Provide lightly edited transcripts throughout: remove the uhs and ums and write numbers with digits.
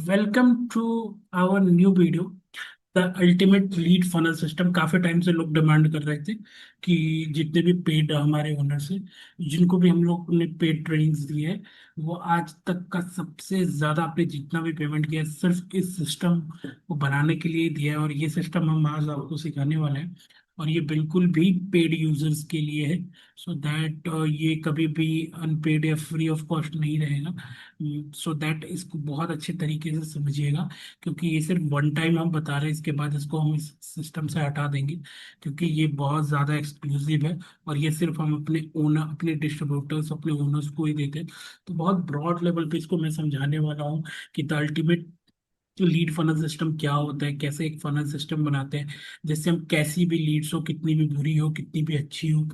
Welcome to our new video the ultimate lead funnel system. काफी time से लोग demand कर रहे थे कि जितने भी पेड हमारे ओनर्स हैं, जिनको भी हम लोग ने पेड ट्रेनिंग्स दी है, वो आज तक का सबसे ज्यादा आपने जितना भी पेमेंट किया है, सिर्फ इस सिस्टम को बनाने के लिए ही दिया है। और ये सिस्टम हम आज आपको सिखाने वाले हैं, और ये बिल्कुल भी पेड यूजर्स के लिए है। सो दैट ये कभी भी अनपेड या फ्री ऑफ कॉस्ट नहीं रहेगा। सो दैट इसको बहुत अच्छे तरीके से समझिएगा, क्योंकि ये सिर्फ वन टाइम हम बता रहे हैं। इसके बाद इसको हम इस सिस्टम से हटा देंगे, क्योंकि ये बहुत ज़्यादा एक्सक्लूसिव है। और ये सिर्फ हम अपने ओनर, अपने डिस्ट्रीब्यूटर्स, अपने ओनर्स को ही देते हैं। तो बहुत ब्रॉड लेवल पे इसको मैं समझाने वाला हूँ कि the ultimate lead funnel system क्या होता है, कैसे एक फनल सिस्टम बनाते हैं, जिससे हम कैसी भी लीड्स हो, कितनी भी बुरी हो, कितनी भी अच्छी हो,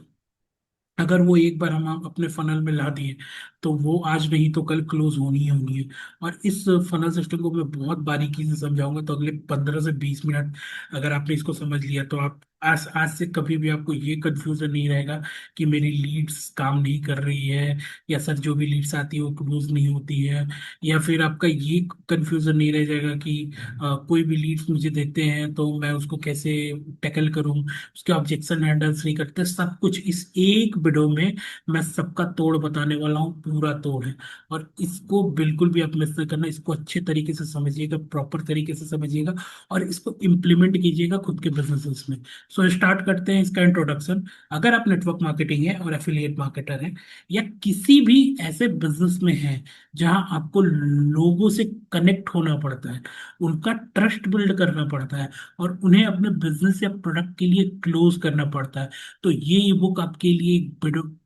अगर वो एक बार हम अपने फनल में ला दिए तो वो आज नहीं तो कल क्लोज होनी ही होनी है। और इस फनल सिस्टम को मैं बहुत बारीकी से समझाऊंगा, तो अगले 15 से 20 मिनट अगर आपने इसको समझ लिया तो आप आज आज से कभी भी आपको ये कंफ्यूजन नहीं रहेगा कि मेरी लीड्स काम नहीं कर रही है, या सर जो भी लीड्स आती है वो क्लोज नहीं होती है। या फिर आपका ये कंफ्यूजन नहीं रह जाएगा कि कोई भी लीड्स मुझे देते हैं तो मैं उसको कैसे टैकल करूं, उसके ऑब्जेक्शन हैंडल्स नहीं करते। सब कुछ इस एक वीडियो में मैं सबका तोड़ बताने वाला हूँ, पूरा तोड़ है। और इसको बिल्कुल भी आप मिस नहीं करना, इसको अच्छे तरीके से समझिएगा, प्रॉपर तरीके से समझिएगा, और इसको इम्प्लीमेंट कीजिएगा खुद के बिजनेसेस में। सो स्टार्ट करते हैं इसका इंट्रोडक्शन। अगर आप नेटवर्क मार्केटिंग है और एफिलिएट मार्केटर हैं, या किसी भी ऐसे बिजनेस में हैं जहां आपको लोगों से कनेक्ट होना पड़ता है, उनका ट्रस्ट बिल्ड करना पड़ता है, और उन्हें अपने बिजनेस या प्रोडक्ट के लिए क्लोज करना पड़ता है, तो ये ई बुक आपके लिए एक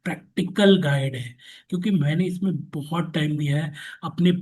प्रैक्टिकल गाइड है। क्योंकि मैंने इसमें बहुत टाइम दिया है, अपने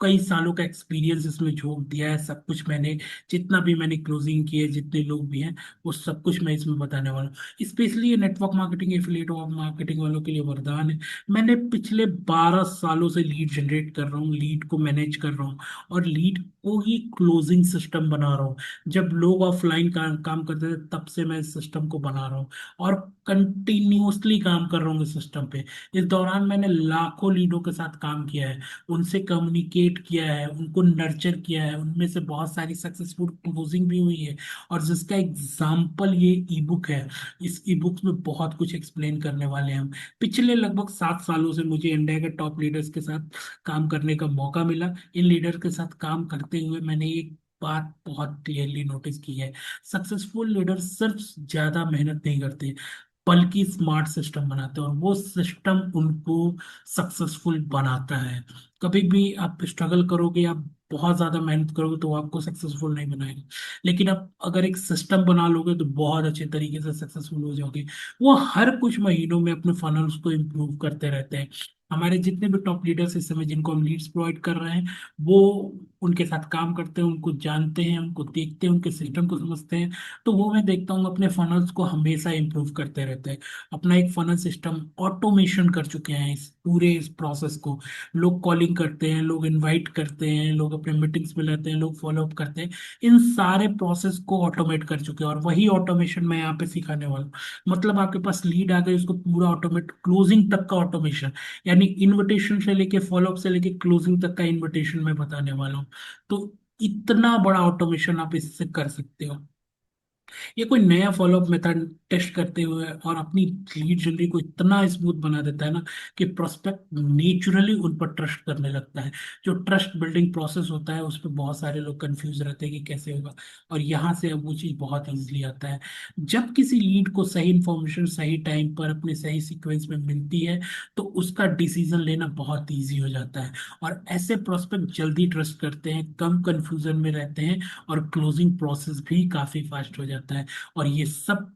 कई सालों का एक्सपीरियंस इसमें झोंक दिया है। सब कुछ मैंने, जितना भी मैंने क्लोजिंग की है, जितने लोग भी हैं, वो सब कुछ मैं इसमें बताने वाला हूँ। स्पेशली ये नेटवर्क मार्केटिंग, एफिलिएट मार्केटिंग वालों के लिए वरदान है। मैंने पिछले 12 सालों से लीड जनरेट कर रहा हूँ, लीड को मैनेज कर रहा हूँ, और लीड को ही क्लोजिंग सिस्टम बना रहा हूँ। जब लोग ऑफलाइन काम करते थे, तब से मैं इस सिस्टम को बना रहा हूँ, और कंटिन्यूअसली काम कर रहा हूँ इस सिस्टम पे। इस दौरान मैंने लाखों लीडों के साथ काम किया है, उनसे कम्युनिकेट किया है, उनको नर्चर किया है, उनमें से बहुत सारी सक्सेसफुल क्लोजिंग भी हुई है। और जिसका एग्जाम्पल ये ई बुक है। इस ई बुक में बहुत कुछ एक्सप्लेन करने वाले हैं हम। पिछले लगभग 7 सालों से मुझे इंडिया के टॉप लीडर्स के साथ काम करने का मौका मिला। इन लीडर के साथ काम करते हुए मैंने एक बात बहुत क्लियरली नोटिस की है। सक्सेसफुल लीडर सिर्फ ज्यादा मेहनत नहीं करते, बल्कि स्मार्ट सिस्टम बनाते हैं, और वो सिस्टम उनको सक्सेसफुल बनाता है। कभी भी आप स्ट्रगल करोगे, आप बहुत ज्यादा मेहनत करोगे, तो वो आपको सक्सेसफुल नहीं बनाएगा। लेकिन आप अगर एक सिस्टम बना लोगे तो बहुत अच्छे तरीके से सक्सेसफुल हो जाओगे। वो हर कुछ महीनों में अपने फनल्स को इम्प्रूव करते रहते हैं। हमारे जितने भी टॉप लीडर्स इस समय जिनको हम लीड्स प्रोवाइड कर रहे हैं, वो उनके साथ काम करते हैं, उनको जानते हैं, उनको देखते हैं, उनके सिस्टम को समझते हैं। तो वो मैं देखता हूँ अपने फनल्स को हमेशा इंप्रूव करते रहते हैं। अपना एक फनल सिस्टम ऑटोमेशन कर चुके हैं इस पूरे इस प्रोसेस को। लोग कॉलिंग करते हैं, लोग इनवाइट करते हैं, लोग अपने मीटिंग्स में लेते हैं, लोग फॉलो अप करते हैं। इन सारे प्रोसेस को ऑटोमेट कर चुके हैं, और वही ऑटोमेशन मैं यहाँ पे सिखाने वाला हूँ। मतलब आपके पास लीड आ गई, उसको पूरा ऑटोमेट, क्लोजिंग तक का ऑटोमेशन, यानी इनविटेशन से लेके फॉलो अप से लेके क्लोजिंग तक का इनविटेशन मैं बताने वाला हूँ। तो इतना बड़ा ऑटोमेशन आप इससे कर सकते हो। ये कोई नया फॉलोअप मेथड टेस्ट करते हुए और अपनी लीड जनरी को इतना स्मूथ बना देता है ना, कि प्रोस्पेक्ट नेचुरली उन पर ट्रस्ट करने लगता है। जो ट्रस्ट बिल्डिंग प्रोसेस होता है, उस पर बहुत सारे लोग कंफ्यूज रहते हैं कि कैसे होगा, और यहाँ से अब वो चीज़ बहुत इजीली आता है। जब किसी लीड को सही इंफॉर्मेशन सही टाइम पर अपने सही सीक्वेंस में मिलती है, तो उसका डिसीजन लेना बहुत ईजी हो जाता है। और ऐसे प्रोस्पेक्ट जल्दी ट्रस्ट करते हैं, कम कंफ्यूजन में रहते हैं, और क्लोजिंग प्रोसेस भी काफी फास्ट हो जाता है। और ये सब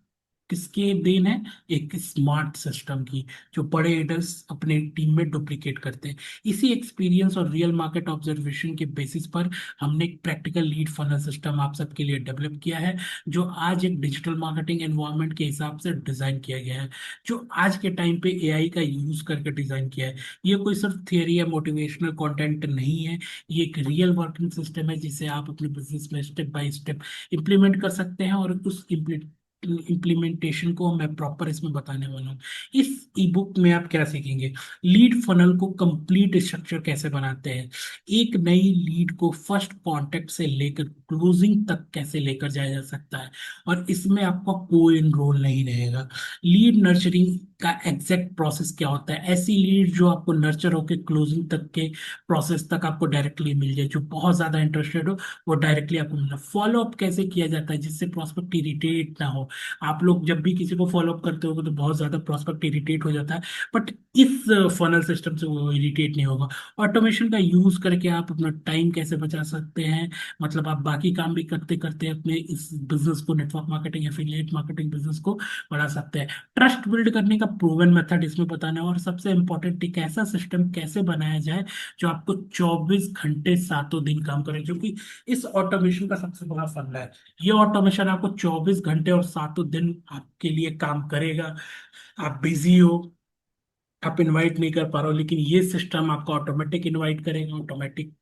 किसके देन है? एक स्मार्ट सिस्टम की, जो बड़े एडल्ट अपने टीम में डुप्लीकेट करते हैं। इसी एक्सपीरियंस और रियल मार्केट ऑब्जर्वेशन के बेसिस पर हमने एक प्रैक्टिकल लीड फनल सिस्टम आप सबके लिए डेवलप किया है, जो आज एक डिजिटल मार्केटिंग एनवायरनमेंट के हिसाब से डिजाइन किया गया है, जो आज के टाइम पे एआई का यूज करके डिजाइन किया है। ये कोई सिर्फ थियरी या मोटिवेशनल कंटेंट नहीं है, ये एक रियल वर्किंग सिस्टम है, जिसे आप अपने बिजनेस में स्टेप बाय स्टेप इंप्लीमेंट कर सकते हैं, और उस इम्प्लीमेंटेशन को मैं प्रॉपर इसमें बताने वाला हूँ। इस ई बुक में आप क्या सीखेंगे, लीड फनल को कंप्लीट स्ट्रक्चर कैसे बनाते हैं, एक नई लीड को फर्स्ट कांटेक्ट से लेकर क्लोजिंग तक कैसे लेकर जाया जा सकता है, और इसमें आपका कोई रोल नहीं रहेगा। लीड नर्चरिंग का एग्जैक्ट प्रोसेस क्या होता है, ऐसी लीड जो आपको नर्चर होकर क्लोजिंग तक के प्रोसेस तक आपको डायरेक्टली मिल जाए, जो बहुत ज्यादा इंटरेस्टेड हो वो डायरेक्टली आपको मिला। फॉलो अप कैसे किया जाता है जिससे प्रोस्पेक्ट इरिटेट ना हो। आप लोग जब भी किसी को फॉलो अप करते हो तो बहुत ज्यादा प्रोस्पेक्ट इरिटेट हो जाता है, बट इस फनल सिस्टम से वो इरिटेट नहीं होगा। ऑटोमेशन का यूज करके आप अपना टाइम कैसे बचा सकते हैं, मतलब आप बाकी काम भी करते करते अपने इस बिजनेस को, network marketing, affiliate marketing business को बढ़ा सकते हैं। ट्रस्ट बिल्ड करने का प्रूवन मेथड इसमें बताना है, और सबसे इंपॉर्टेंट एक ऐसा सिस्टम कैसे बनाया जाए जो आपको 24 घंटे सातों दिन काम करे, क्योंकि इस ऑटोमेशन का सबसे बड़ा फंडा है। ये ऑटोमेशन आपको 24 घंटे और सातों दिन आपके लिए काम करेगा। आप बिजी हो, आप इनवाइट नहीं कर पा रहे हो, लेकिन ये सिस्टम आपको ऑटोमेटिक इनवाइट करेगा, ऑटोमेटिक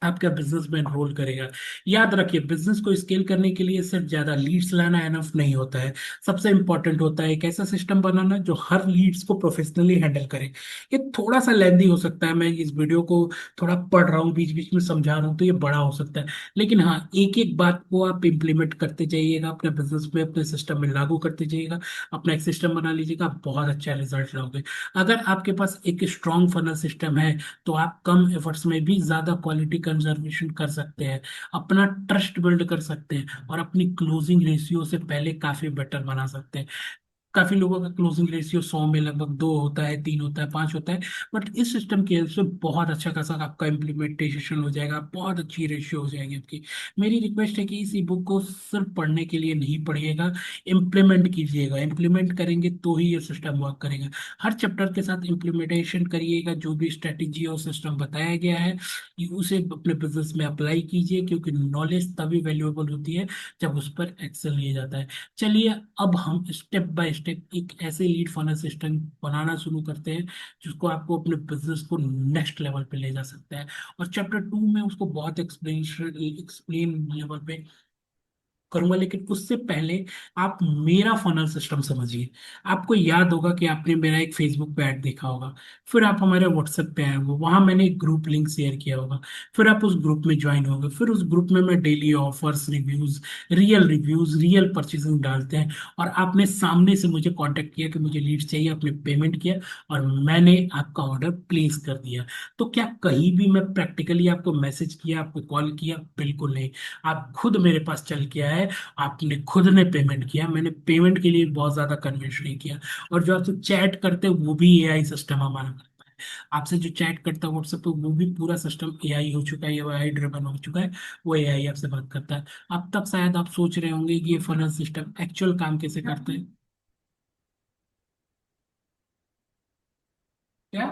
आपका बिजनेस में एनरोल करेगा। याद रखिए, बिजनेस को स्केल करने के लिए सिर्फ ज्यादा लीड्स लाना एनफ नहीं होता है। सबसे इंपॉर्टेंट होता है एक ऐसा सिस्टम बनाना जो हर लीड्स को प्रोफेशनली हैंडल करे। ये थोड़ा सा लेंदी हो सकता है, मैं इस वीडियो को थोड़ा पढ़ रहा हूँ, बीच बीच में समझा रहा हूँ, तो ये बड़ा हो सकता है, लेकिन हाँ, एक एक बात को आप इम्प्लीमेंट करते जाइएगा अपने बिजनेस में, अपने सिस्टम में लागू करते जाइएगा, अपना एक सिस्टम बना लीजिएगा, आप बहुत अच्छा रिजल्ट लाओगे। अगर आपके पास एक स्ट्रॉन्ग फनल सिस्टम है तो आप कम एफर्ट्स में भी ज्यादा क्वालिटी कंजर्वेशन कर सकते हैं, अपना ट्रस्ट बिल्ड कर सकते हैं, और अपनी क्लोजिंग रेशियो से पहले काफी बेटर बना सकते हैं। काफी लोगों का क्लोजिंग रेशियो 100 में लगभग 2 होता है, 3 होता है, 5 होता है, बट इस सिस्टम की हेल्प से बहुत अच्छा खासा आपका इम्प्लीमेंटेशन हो जाएगा, बहुत अच्छी रेशियो हो जाएगी आपकी। मेरी रिक्वेस्ट है कि इस ई बुक को सिर्फ पढ़ने के लिए नहीं पढ़िएगा, इम्प्लीमेंट कीजिएगा। इम्प्लीमेंट करेंगे तो ही ये सिस्टम वर्क करेगा। हर चैप्टर के साथ इम्प्लीमेंटेशन करिएगा, जो भी स्ट्रेटेजी और सिस्टम बताया गया है उसे अपने बिजनेस में अप्लाई कीजिए, क्योंकि नॉलेज तभी वैल्यूएबल होती है जब उस पर एक्शन लिया जाता है। चलिए, अब हम स्टेप बाय स्टेप एक ऐसे लीड फनल सिस्टम बनाना शुरू करते हैं जिसको आपको अपने बिजनेस को नेक्स्ट लेवल पे ले जा सकता है, और चैप्टर 2 में उसको बहुत एक्सप्लेन लेवल पे करूंगा। लेकिन उससे पहले आप मेरा फनल सिस्टम समझिए। आपको याद होगा कि आपने मेरा एक फेसबुक पे ऐड देखा होगा, फिर आप हमारे व्हाट्सएप पे आए होंगे, वहां मैंने एक ग्रुप लिंक शेयर किया होगा, फिर आप उस ग्रुप में ज्वाइन होगे, फिर उस ग्रुप में मैं daily offers, reviews, real purchasing डालते हैं, और आपने सामने से मुझे कांटेक्ट किया कि मुझे लीड चाहिए, आपने पेमेंट किया और मैंने आपका ऑर्डर प्लेस कर दिया। तो क्या कहीं भी मैं प्रैक्टिकली आपको मैसेज किया, आपको कॉल किया? बिल्कुल नहीं। आप खुद मेरे पास चल के आए, आपने खुद ने पेमेंट किया, मैंने पेमेंट के लिए बहुत ज्यादा कन्विंस नहीं किया। और जो आपसे चैट करते हैं वो भी एआई सिस्टम हमारा करता है। आपसे जो चैट करता है व्हाट्सएप पे, वो भी पूरा सिस्टम एआई हो चुका है, एआई ड्रिवन हो चुका है, वो एआई आपसे बात करता है। अब तक शायद आप सोच रहे होंगे कि ये फनल सिस्टम एक्चुअल काम कैसे करते हैं। क्या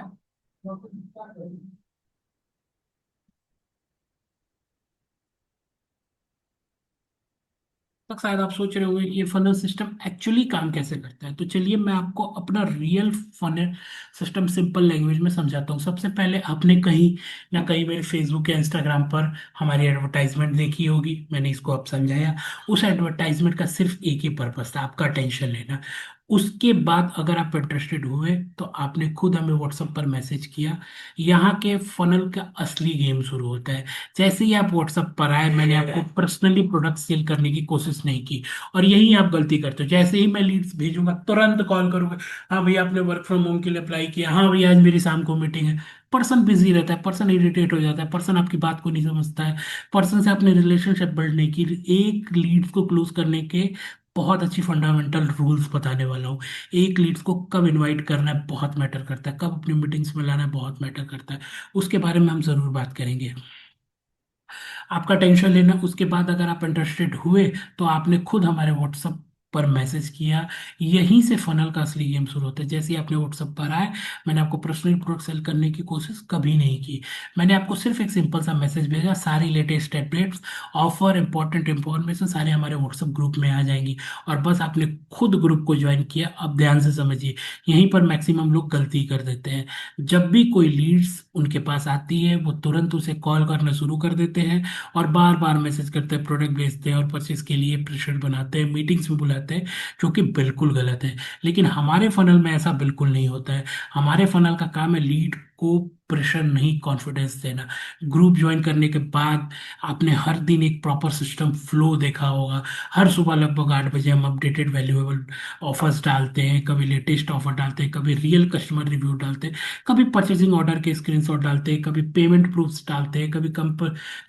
तक शायद आप सोच रहे होंगे कि ये फनल सिस्टम एक्चुअली काम कैसे करता है, तो चलिए मैं आपको अपना real funnel system simple language में समझाता हूँ। सबसे पहले आपने कहीं ना कहीं मेरे फेसबुक या इंस्टाग्राम पर हमारी एडवर्टाइजमेंट देखी होगी, मैंने इसको अब समझाया। उस एडवर्टाइजमेंट का सिर्फ एक ही पर्पस था, आपका टेंशन लेना। उसके बाद अगर आप इंटरेस्टेड हुए तो आपने खुद हमें व्हाट्सएप पर मैसेज किया। यहाँ के फनल का असली गेम शुरू होता है। जैसे ही आप व्हाट्सएप पर आए, मैंने आपको पर्सनली प्रोडक्ट सेल करने की कोशिश नहीं की, और यही आप गलती करते हो। जैसे ही मैं लीड्स भेजूंगा तुरंत कॉल करूंगा, हाँ भैया आपने वर्क फ्रॉम होम के लिए अप्लाई किया, हाँ भैया आज मेरी शाम को मीटिंग है। पर्सन बिजी रहता है, पर्सन इरिटेट हो जाता है, पर्सन आपकी बात को नहीं समझता है, पर्सन से आपने रिलेशनशिप बिल्ड नहीं की। एक लीड्स को क्लोज करने के बहुत अच्छी फंडामेंटल रूल्स बताने वाला हूँ। एक लीड्स को कब इनवाइट करना है बहुत मैटर करता है, कब अपनी मीटिंग्स में लाना है बहुत मैटर करता है। उसके बारे में हम जरूर बात करेंगे। आपका टेंशन लेना, उसके बाद अगर आप इंटरेस्टेड हुए तो आपने खुद हमारे व्हाट्सएप पर मैसेज किया। यहीं से फनल का असली गेम शुरू होता है। जैसे ही आपने व्हाट्सएप पर आए, मैंने आपको पर्सनल प्रोडक्ट सेल करने की कोशिश कभी नहीं की। मैंने आपको सिर्फ एक सिंपल सा मैसेज भेजा, सारी latest updates, offer, important information सारे हमारे व्हाट्सएप ग्रुप में आ जाएंगी, और बस आपने खुद ग्रुप को ज्वाइन किया। अब ध्यान से समझिए, यहीं पर मैक्सिमम लोग गलती कर देते हैं। जब भी कोई लीड्स उनके पास आती है, वो तुरंत उसे कॉल करना शुरू कर देते हैं, और बार बार मैसेज करते हैं, प्रोडक्ट भेजते हैं और परचेज के लिए प्रेशर बनाते हैं, मीटिंग्स में बुलाते जाते हैं, जो कि बिल्कुल गलत है। लेकिन हमारे फनल में ऐसा बिल्कुल नहीं होता है। हमारे फनल का काम है लीड को प्रेशर नहीं, कॉन्फिडेंस देना। ग्रुप ज्वाइन करने के बाद आपने हर दिन एक प्रॉपर सिस्टम फ्लो देखा होगा। हर सुबह लगभग 8 बजे हम अपडेटेड वैल्यूएबल ऑफर्स डालते हैं, कभी लेटेस्ट ऑफर डालते हैं, कभी रियल कस्टमर रिव्यू डालते हैं, कभी परचेसिंग ऑर्डर के स्क्रीनशॉट डालते हैं, कभी पेमेंट प्रूफ्स डालते हैं, कभी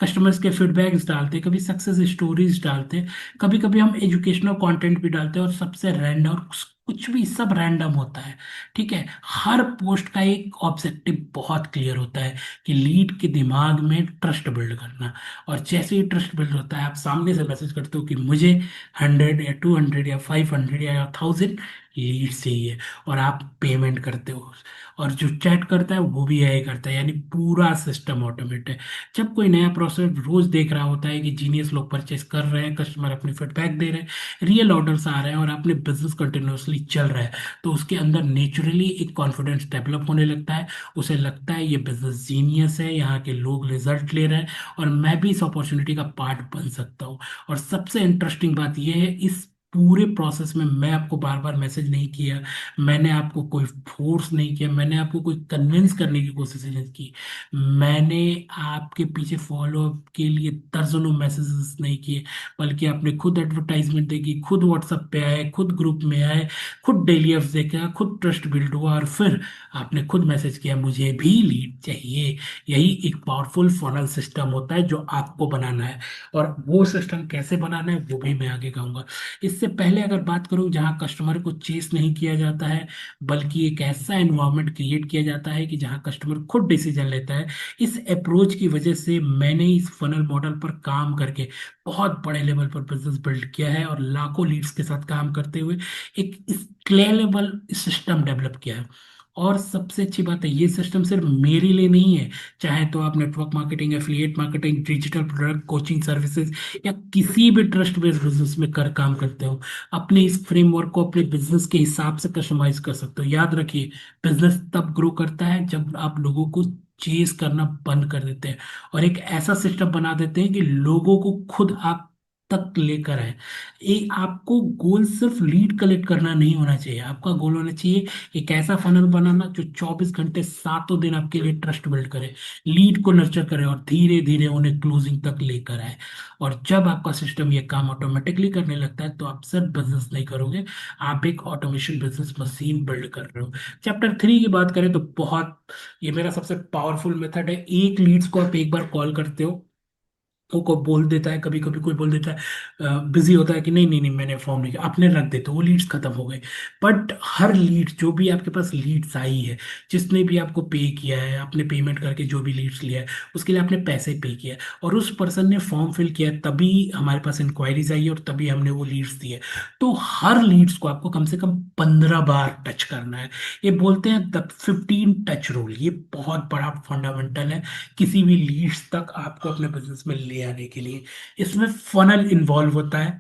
कस्टमर्स के फीडबैक्स डालते हैं, कभी सक्सेस स्टोरीज डालते हैं, कभी कभी हम एजुकेशनल कंटेंट भी डालते हैं, और सबसे रैंडम, कुछ भी सब रैंडम होता है। ठीक है, हर पोस्ट का एक ऑब्जेक्टिव बहुत क्लियर होता है कि लीड के दिमाग में ट्रस्ट बिल्ड करना। और जैसे ही ट्रस्ट बिल्ड होता है, आप सामने से मैसेज करते हो कि मुझे 100 या 200 या 500 या 1000 लीड चाहिए, और आप पेमेंट करते हो। और जो चैट करता है वो भी यही करता है, यानी पूरा सिस्टम ऑटोमेट है। जब कोई नया प्रोसेस रोज देख रहा होता है कि जीनियस लोग परचेस कर रहे हैं, कस्टमर अपने फीडबैक दे रहे हैं, रियल ऑर्डर्स आ रहे हैं, और अपने बिजनेस कंटिन्यूअसली चल रहा है, तो उसके अंदर नेचुरली एक कॉन्फिडेंस डेवलप होने लगता है। उसे लगता है ये बिजनेस जीनियस है, यहाँ के लोग रिजल्ट ले रहे हैं, और मैं भी इस अपॉर्चुनिटी का पार्ट बन सकता हूँ। और सबसे इंटरेस्टिंग बात यह है, इस पूरे प्रोसेस में मैं आपको बार बार मैसेज नहीं किया, मैंने आपको कोई फोर्स नहीं किया, मैंने आपको कोई कन्विंस करने की कोशिश नहीं की, मैंने आपके पीछे फॉलो अप के लिए दर्जनों मैसेजेस नहीं किए, बल्कि आपने खुद एडवर्टाइजमेंट देखी, खुद व्हाट्सएप पे आए, खुद ग्रुप में आए, खुद डेली अप्स देखा, खुद ट्रस्ट बिल्ड हुआ, और फिर आपने खुद मैसेज किया मुझे भी लीड चाहिए। यही एक पावरफुल फनल सिस्टम होता है जो आपको बनाना है। और वो सिस्टम कैसे बनाना है वो भी मैं आगे कहूंगा। इससे पहले अगर बात करूं, जहां कस्टमर को चेस नहीं किया जाता है, बल्कि एक ऐसा एनवायरनमेंट क्रिएट किया जाता है कि जहां कस्टमर खुद डिसीजन लेता है। इस अप्रोच की वजह से मैंने इस फनल मॉडल पर काम करके बहुत बड़े लेवल पर बिजनेस बिल्ड किया है, और लाखों लीड्स के साथ काम करते हुए एक स्केलेबल सिस्टम डेवलप किया है। और सबसे अच्छी बात है, ये सिस्टम सिर्फ मेरे लिए नहीं है। चाहे तो आप network marketing, affiliate marketing, digital product, coaching services, या किसी भी ट्रस्ट बेस्ड बिजनेस में कर काम करते हो, अपने इस फ्रेमवर्क को अपने बिजनेस के हिसाब से कस्टमाइज कर सकते हो। याद रखिए, बिजनेस तब ग्रो करता है जब आप लोगों को चेज करना बंद कर देते हैं, और एक ऐसा सिस्टम बना देते हैं कि लोगों को खुद आप तक लेकर आए। ये आपको गोल सिर्फ लीड कलेक्ट करना नहीं होना चाहिए, आपका गोल होना चाहिए एक ऐसा फनल बनाना जो 24 घंटे 7 दिन आपके लिए ट्रस्ट बिल्ड करे, लीड को नर्चर करे, और धीरे धीरे उन्हें क्लोजिंग तक लेकर आए। और जब आपका सिस्टम ये काम ऑटोमेटिकली करने लगता है, तो आप सिर्फ बिजनेस नहीं करोगे, आप एक ऑटोमेशन बिजनेस मशीन बिल्ड कर रहे हो। चैप्टर 3 की बात करें तो बहुत, ये मेरा सबसे पावरफुल मेथड है। एक लीड्स को आप एक बार कॉल करते हो, वो को बोल देता है, कभी कभी कोई बोल देता है, बिजी होता है कि नहीं नहीं नहीं मैंने फॉर्म नहीं किया, आपने रख देते हो, वो लीड्स खत्म हो गए। बट हर लीड जो भी आपके पास लीड्स आई है, जिसने भी आपको पे किया है, आपने पेमेंट करके जो भी लीड्स लिया है, उसके लिए आपने पैसे पे किया है, और उस पर्सन ने फॉर्म फिल किया है, तभी हमारे पास इंक्वायरीज आई है, और तभी हमने वो लीड्स दिए। तो हर लीड्स को आपको कम से कम 15 बार टच करना है। ये बोलते हैं द 15 टच रूल, ये बहुत बड़ा फंडामेंटल है किसी भी लीड्स तक आपको अपने बिजनेस में ले आने के लिए। इसमें फनल इन्वॉल्व होता है,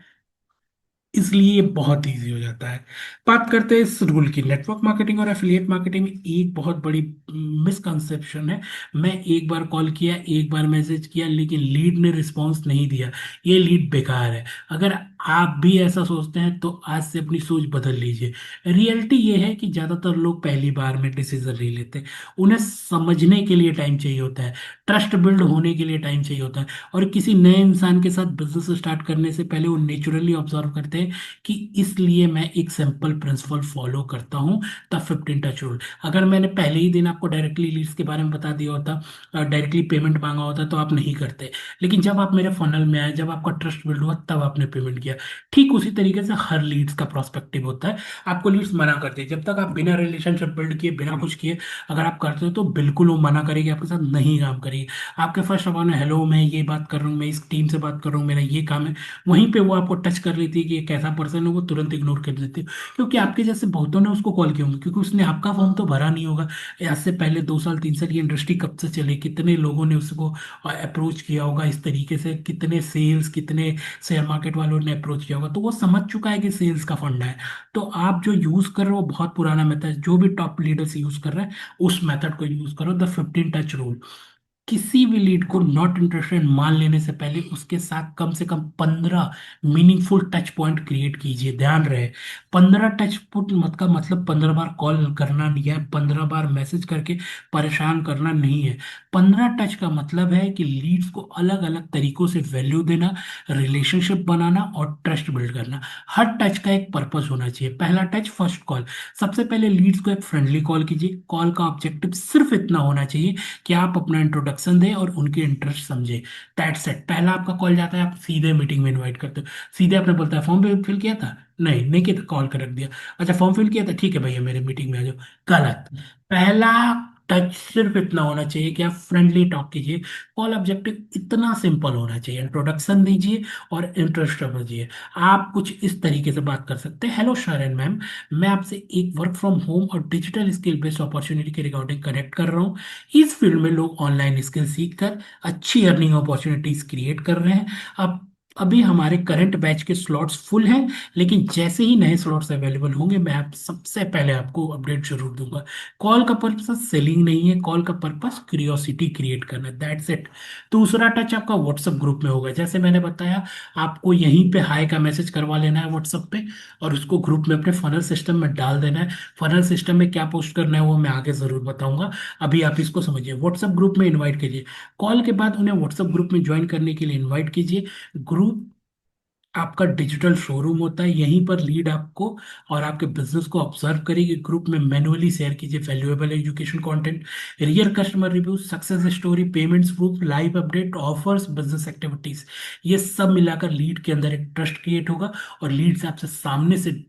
इसलिए ये बहुत इजी हो जाता है। बात करते हैं इस रूल की। नेटवर्क मार्केटिंग और एफिलिएट मार्केटिंग में एक बहुत बड़ी मिसकंसेप्शन है, मैं एक बार कॉल किया, एक बार मैसेज किया, लेकिन लीड ने रिस्पॉन्स नहीं दिया, ये लीड बेकार है। अगर आप भी ऐसा सोचते हैं तो आज से अपनी सोच बदल लीजिए। रियलिटी ये है कि ज्यादातर लोग पहली बार में डिसीजन नहीं लेते, उन्हें समझने के लिए टाइम चाहिए होता है, ट्रस्ट बिल्ड होने के लिए टाइम चाहिए होता है। और किसी नए इंसान के साथ बिजनेस स्टार्ट करने से पहले वो नेचुरली ऑब्जर्व करते हैं कि, इसलिए मैं एक सिंपल प्रिंसिपल फॉलो करता हूँ, द 15 टच रूल। अगर मैंने पहले ही दिन आपको डायरेक्टली लीड्स के बारे में बता दिया होता, डायरेक्टली पेमेंट मांगा होता, तो आप नहीं करते। लेकिन जब आप मेरे फनल में आए, जब आपका ट्रस्ट बिल्ड हुआ, तब आपने पेमेंट किया। ठीक उसी तरीके से हर लीड्स का प्रोस्पेक्टिव होता है। आपको लीड्स मना करते हैं, जब तक आप बिना रिलेशनशिप बिल्ड किए, बिना कुछ किए अगर आप करते हो, तो बिल्कुल वो मना करेगी, आपके साथ नहीं काम करेगी। आपके फर्स्ट ऑफ ऑल हेलो मैं ये बात कर रहा हूँ, मैं इस टीम से बात कर रहा हूँ, मेरा ये काम है, वहीं पे वो आपको टच कर लेती है कि ये कैसा पर्सन है, वो तुरंत इग्नोर कर देती है। क्योंकि आपके जैसे बहुतों ने उसको कॉल किया होंगे, क्योंकि उसने आपका फॉर्म तो भरा नहीं होगा। आज से पहले 2 साल 3 साल की इंडस्ट्री कब से चले, कितने लोगों ने उसको अप्रोच किया होगा इस तरीके से, कितने सेल्स, कितने शेयर मार्केट वालों ने अप्रोच किया होगा, तो वो समझ चुका है कि सेल्स का फंडा है। तो आप जो यूज कर रहे हो वो बहुत पुराना मेथड, जो भी टॉप लीडर्स यूज कर रहे हैं उस मेथड को यूज करो, द 15 टच रूल। किसी भी लीड को नॉट इंटरेस्टेड मान लेने से पहले उसके साथ कम से कम 15 मीनिंगफुल टच पॉइंट क्रिएट कीजिए। ध्यान रहे, 15 टच पॉइंट मत का मतलब 15 बार कॉल करना नहीं है, 15 बार मैसेज करके परेशान करना नहीं है। 15 टच का मतलब है कि लीड्स को अलग अलग तरीकों से वैल्यू देना, रिलेशनशिप बनाना और ट्रस्ट बिल्ड करना। हर टच का एक पर्पस होना चाहिए। पहला टच, फर्स्ट कॉल। सबसे पहले लीड्स को एक फ्रेंडली कॉल कीजिए। कॉल का ऑब्जेक्टिव सिर्फ इतना होना चाहिए कि आप अपना इंट्रोडक्शन दें और उनके इंटरेस्ट समझें। That's it. पहला आपका कॉल जाता है, आप सीधे मीटिंग में इनवाइट करते हो। सीधे आपने बोलता है फॉर्म पे फिल किया था, नहीं नहीं किया था, कॉल कर रख दिया। अच्छा फॉर्म फिल किया था, ठीक है भैया मेरे मीटिंग में आ जाओ। गलत। पहला टच सिर्फ इतना होना चाहिए कि आप फ्रेंडली टॉक कीजिए। कॉल ऑब्जेक्टिव इतना सिंपल होना चाहिए, इंट्रोडक्शन दीजिए और इंटरेस्ट समझिए। आप कुछ इस तरीके से बात कर सकते हैं, हेलो सर एंड मैम, मैं आपसे एक वर्क फ्रॉम होम और डिजिटल स्किल बेस्ड अपॉर्चुनिटी के रिगार्डिंग कनेक्ट कर रहा हूँ। इस फील्ड में लोग ऑनलाइन स्किल सीखकर अच्छी अर्निंग अपॉर्चुनिटीज क्रिएट कर रहे हैं। अब अभी हमारे करंट बैच के स्लॉट्स फुल हैं, लेकिन जैसे ही नए स्लॉट्स अवेलेबल होंगे मैं आप सबसे पहले आपको अपडेट जरूर दूंगा। कॉल का पर्पस सेलिंग नहीं है, कॉल का पर्पस क्यूरियोसिटी क्रिएट करना है। That's it. दूसरा टच आपका व्हाट्सएप ग्रुप में होगा। जैसे मैंने बताया, आपको यहीं पे हाई का मैसेज करवा लेना है व्हाट्सएप पे, और उसको ग्रुप में अपने फनल सिस्टम में डाल देना है। फनल सिस्टम में क्या पोस्ट करना है वो मैं आगे जरूर बताऊंगा, अभी आप इसको समझिए। व्हाट्सएप ग्रुप में इनवाइट कीजिए। कॉल के बाद उन्हें व्हाट्सएप ग्रुप में ज्वाइन करने के लिए इनवाइट कीजिए। ग्रुप आपका डिजिटल शोरूम होता है, यहीं पर लीड आपको और आपके बिजनेस को ऑब्जर्व करेगी। ग्रुप में मैनुअली शेयर कीजिए valuable education content, real customer review, success story, payments proof, live update, offers, business activities. ये सब मिलाकर लीड के अंदर एक ट्रस्ट क्रिएट होगा और लीड से आपसे सामने से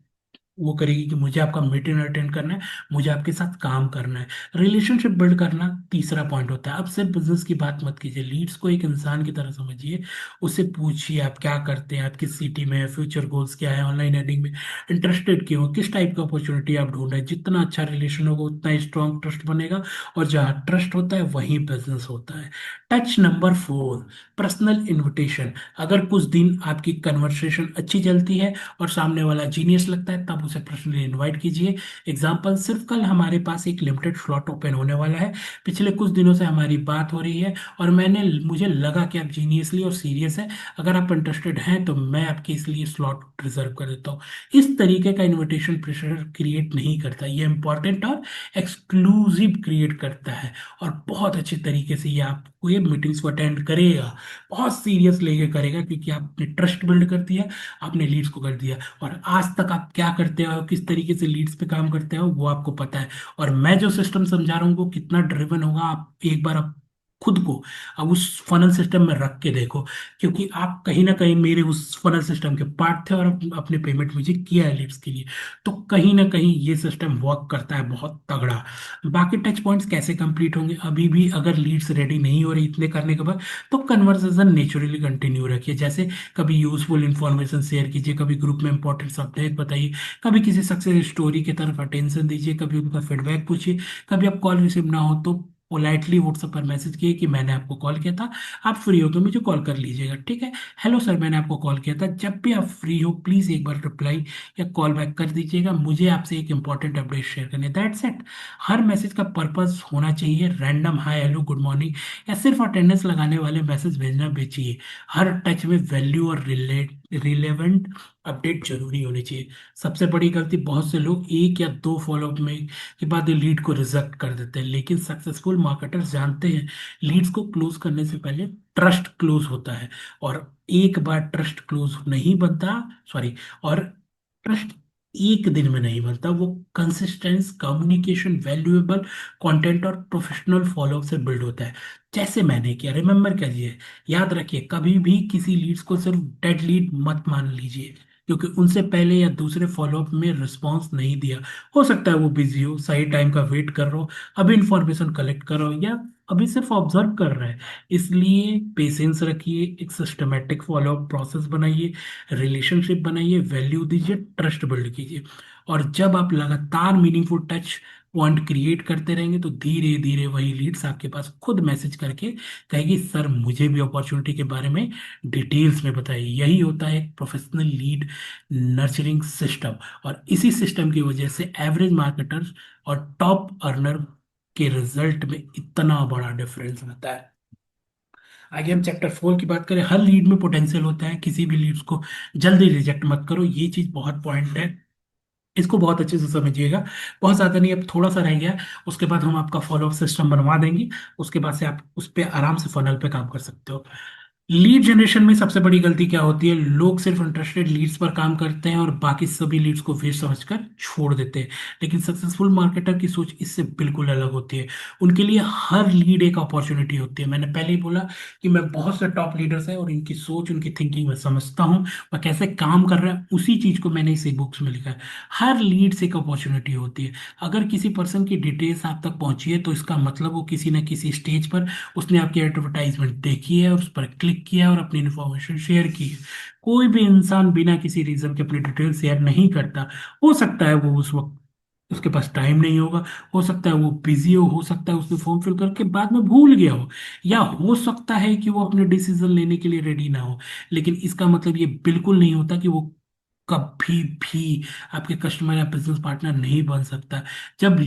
वो करेगी कि मुझे आपका मीटिंग अटेंड करना है, मुझे आपके साथ काम करना है। रिलेशनशिप बिल्ड करना तीसरा पॉइंट होता है। अब सिर्फ बिजनेस की बात मत कीजिए, लीड्स को एक इंसान की तरह समझिए। उससे पूछिए आप क्या करते हैं, आप किस सिटी में है, फ्यूचर गोल्स क्या है, ऑनलाइन अर्निंग में इंटरेस्टेड क्यों हो, किस टाइप की अपॉर्चुनिटी आप ढूंढ रहे हैं। जितना अच्छा रिलेशन होगा उतना ही स्ट्रॉन्ग ट्रस्ट बनेगा, और जहाँ ट्रस्ट होता है वहीं बिजनेस होता है। Touch number 4, personal invitation. अगर कुछ दिन आपकी कन्वर्सेशन अच्छी चलती है और सामने वाला जीनियस लगता है, तब उसे पर्सनली इनवाइट कीजिए। एग्जाम्पल, सिर्फ कल हमारे पास एक लिमिटेड स्लॉट ओपन होने वाला है। पिछले कुछ दिनों से हमारी बात हो रही है और मुझे लगा कि आप जीनियसली और सीरियस है। अगर आप इंटरेस्टेड हैं तो मैं आपके इसलिए स्लॉट रिजर्व कर देता हूँ। इस तरीके का इनविटेशन प्रेशर क्रिएट नहीं करता, ये इंपॉर्टेंट और एक्सक्लूसिव क्रिएट करता है। और बहुत अच्छे तरीके से ये आपको ये मीटिंग्स को अटेंड करेगा, बहुत सीरियस लेके करेगा, क्योंकि आपने ट्रस्ट बिल्ड कर दिया, आपने लीड्स को कर दिया। और आज तक आप क्या करते हो, किस तरीके से लीड्स पे काम करते हो, वो आपको पता है। और मैं जो सिस्टम समझा रहा हूँ वो कितना ड्रिवन होगा, आप एक बार आप खुद को अब उस फनल सिस्टम में रख के देखो, क्योंकि आप कहीं ना कहीं मेरे उस फनल सिस्टम के पार्ट थे और अपने पेमेंट मुझे किया है लीड्स के लिए। तो कहीं ना कहीं ये सिस्टम वर्क करता है बहुत तगड़ा। बाकी टच पॉइंट्स कैसे कंप्लीट होंगे, अभी भी अगर लीड्स रेडी नहीं हो रही इतने करने के बाद, तो कन्वर्सेशन नेचुरली कंटिन्यू रखिए। जैसे कभी यूजफुल इंफॉर्मेशन शेयर कीजिए, कभी ग्रुप में इंपॉर्टेंट अपडेट बताइए, कभी किसी सक्सेस स्टोरी की तरफ अटेंशन दीजिए, कभी उनका फीडबैक पूछिए। कभी आप कॉल रिसीव ना हो तो पोलाइटली व्हाट्सएप पर मैसेज किए कि मैंने आपको कॉल किया था, आप फ्री हो तो मुझे कॉल कर लीजिएगा, ठीक है। हेलो सर, मैंने आपको कॉल किया था। जब भी आप फ्री हो प्लीज एक बार रिप्लाई या कॉल बैक कर दीजिएगा, मुझे आपसे एक इंपॉर्टेंट अपडेट शेयर करनी है। That's it. हर मैसेज का पर्पस होना चाहिए random hi hello good morning या सिर्फ अटेंडेंस लगाने वाले मैसेज भेजना बेचिए। हर टच में वैल्यू और रिलेवेंट अपडेट जरूरी होनी चाहिए। सबसे बड़ी गलती, बहुत से लोग एक या दो फॉलोअप में के बाद लीड को रिजेक्ट कर देते हैं, लेकिन सक्सेसफुल मार्केटर्स जानते हैं लीड्स को क्लोज करने से पहले ट्रस्ट क्लोज होता है। और एक बार ट्रस्ट क्लोज नहीं बनता, सॉरी, और ट्रस्ट एक दिन में नहीं बनता, वो कंसिस्टेंस, कम्युनिकेशन, वैल्यूएबल कंटेंट और प्रोफेशनल फॉलोअप से बिल्ड होता है। जैसे मैंने किया, रिमेंबर करिए, याद रखिए, कभी भी किसी लीड्स को सिर्फ डेड लीड मत मान लीजिए, क्योंकि उनसे पहले या दूसरे फॉलोअप में रिस्पॉन्स नहीं दिया। हो सकता है वो बिजी हो, सही टाइम का वेट कर रहा हो, अभी इंफॉर्मेशन कलेक्ट कर रहा हो, या अभी सिर्फ ऑब्जर्व कर रहा है। इसलिए पेशेंस रखिए, एक सिस्टमेटिक फॉलोअप प्रोसेस बनाइए, रिलेशनशिप बनाइए, वैल्यू दीजिए, ट्रस्ट बिल्ड कीजिए। और जब आप लगातार मीनिंगफुल टच पॉइंट क्रिएट करते रहेंगे तो धीरे धीरे वही लीड्स आपके पास खुद मैसेज करके कहेगी, सर मुझे भी अपॉर्चुनिटी के बारे में डिटेल्स में बताइए। यही होता है एक प्रोफेशनल लीड नर्चरिंग सिस्टम। और इसी सिस्टम की वजह से एवरेज मार्केटर्स और टॉप अर्नर के रिजल्ट में इतना बड़ा डिफरेंस आता है। आगे हम चैप्टर 4 की बात करें। हर लीड में पोटेंशियल होता है, किसी भी लीड्स को जल्दी रिजेक्ट मत करो, ये चीज बहुत पॉइंट है, इसको बहुत अच्छे से समझिएगा। बहुत ज़्यादा नहीं, अब थोड़ा सा रह गया, उसके बाद हम आपका फॉलोअप सिस्टम बनवा देंगे। उसके बाद से आप उस पर आराम से फनल पे काम कर सकते हो। लीड जनरेशन में सबसे बड़ी गलती क्या होती है, लोग सिर्फ इंटरेस्टेड लीड्स पर काम करते हैं और बाकी सभी लीड्स को वेस्ट समझकर छोड़ देते हैं। लेकिन सक्सेसफुल मार्केटर की सोच इससे बिल्कुल अलग होती है। उनके लिए हर लीड एक अपॉर्चुनिटी होती है। मैंने पहले ही बोला कि मैं बहुत से टॉप लीडर्स हैं और इनकी सोच, उनकी थिंकिंग मैं समझता हूँ, वह कैसे काम कर रहे हैं, उसी चीज को मैंने इस बुक्स में लिखा है। हर लीड से एक अपॉर्चुनिटी होती है। अगर किसी पर्सन की डिटेल्स आप तक पहुंची है तो इसका मतलब वो किसी न किसी स्टेज पर उसने आपकी एडवर्टाइजमेंट देखी है और उस पर क्लिक किया और अपनी इन्फॉर्मेशन शेयर की है। कोई भी इंसान बिना किसी रीजन के अपनी डिटेल शेयर नहीं करता। हो सकता है वो उस वक्त उसके पास टाइम नहीं होगा, हो सकता है वो बिजी हो सकता है उसने फॉर्म फिल करके बाद में भूल गया हो, या हो सकता है कि वो अपने डिसीजन लेने के लिए रेडी ना हो। लेकिन इसका मतलब ये बिल्कुल नहीं होता कि वो कभी भी आपके कस्टमर या बिजनेस पार्टनर नहीं बन सकता। जब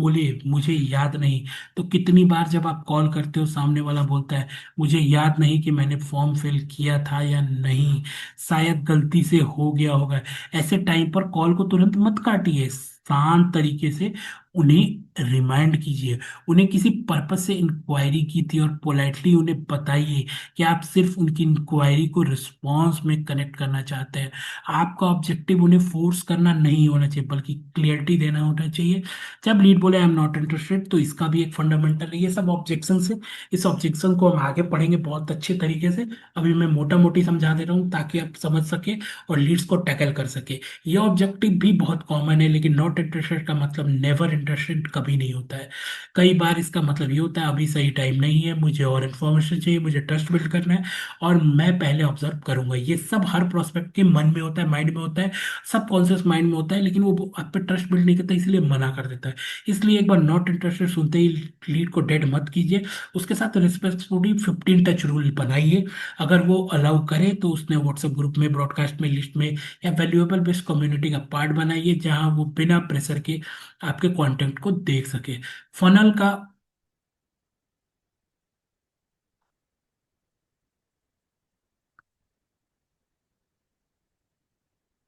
बोले मुझे याद नहीं, तो कितनी बार जब आप कॉल करते हो सामने वाला बोलता है मुझे याद नहीं कि मैंने फॉर्म फिल किया था या नहीं, शायद गलती से हो गया होगा। ऐसे टाइम पर कॉल को तुरंत मत काटिए, शांत तरीके से उन्हें रिमाइंड कीजिए। उन्हें किसी पर्पज से इंक्वायरी की थी और पोलाइटली उन्हें बताइए कि आप सिर्फ उनकी इंक्वायरी को रिस्पॉन्स में कनेक्ट करना चाहते हैं। आपका ऑब्जेक्टिव उन्हें फोर्स करना नहीं होना चाहिए, बल्कि क्लियरिटी देना होना चाहिए। जब लीड बोले आई एम नॉट इंटरेस्टेड, तो इसका भी एक फंडामेंटल है। ये सब ऑब्जेक्शन है, इस ऑब्जेक्शन को हम आगे पढ़ेंगे बहुत अच्छे तरीके से। अभी मैं मोटा मोटी समझा दे रहा हूँ ताकि आप समझ सके और लीड्स को टैकल कर सके। ये ऑब्जेक्टिव भी बहुत कॉमन है, लेकिन नॉट इंटरेस्टेड का मतलब नेवर इंटरेस्टेड कभी नहीं होता है। कई बार इसका मतलब ये होता है अभी सही टाइम नहीं है, मुझे और इन्फॉर्मेशन चाहिए, मुझे ट्रस्ट बिल्ड करना है और मैं पहले ऑब्जर्व करूंगा। ये सब हर प्रोस्पेक्ट के मन में होता है, माइंड में होता है, सब कॉन्शियस माइंड में होता है, लेकिन वो आप पे ट्रस्ट बिल्ड नहीं करता, इसलिए मना कर देता है। इसलिए एक बार नॉट इंटरेस्टेड सुनते ही लीड को डेड मत कीजिए। उसके साथ रिस्पेक्टफुली 15 टच रूल बनाइए। अगर वो अलाउ करे तो उसने व्हाट्सएप ग्रुप में, ब्रॉडकास्ट में, लिस्ट में, या वैल्यूएबल बेस्ड कम्युनिटी का पार्ट बनाइए जहां वो बिना प्रेशर के आपके कंटेंट को देख सके। फनल का,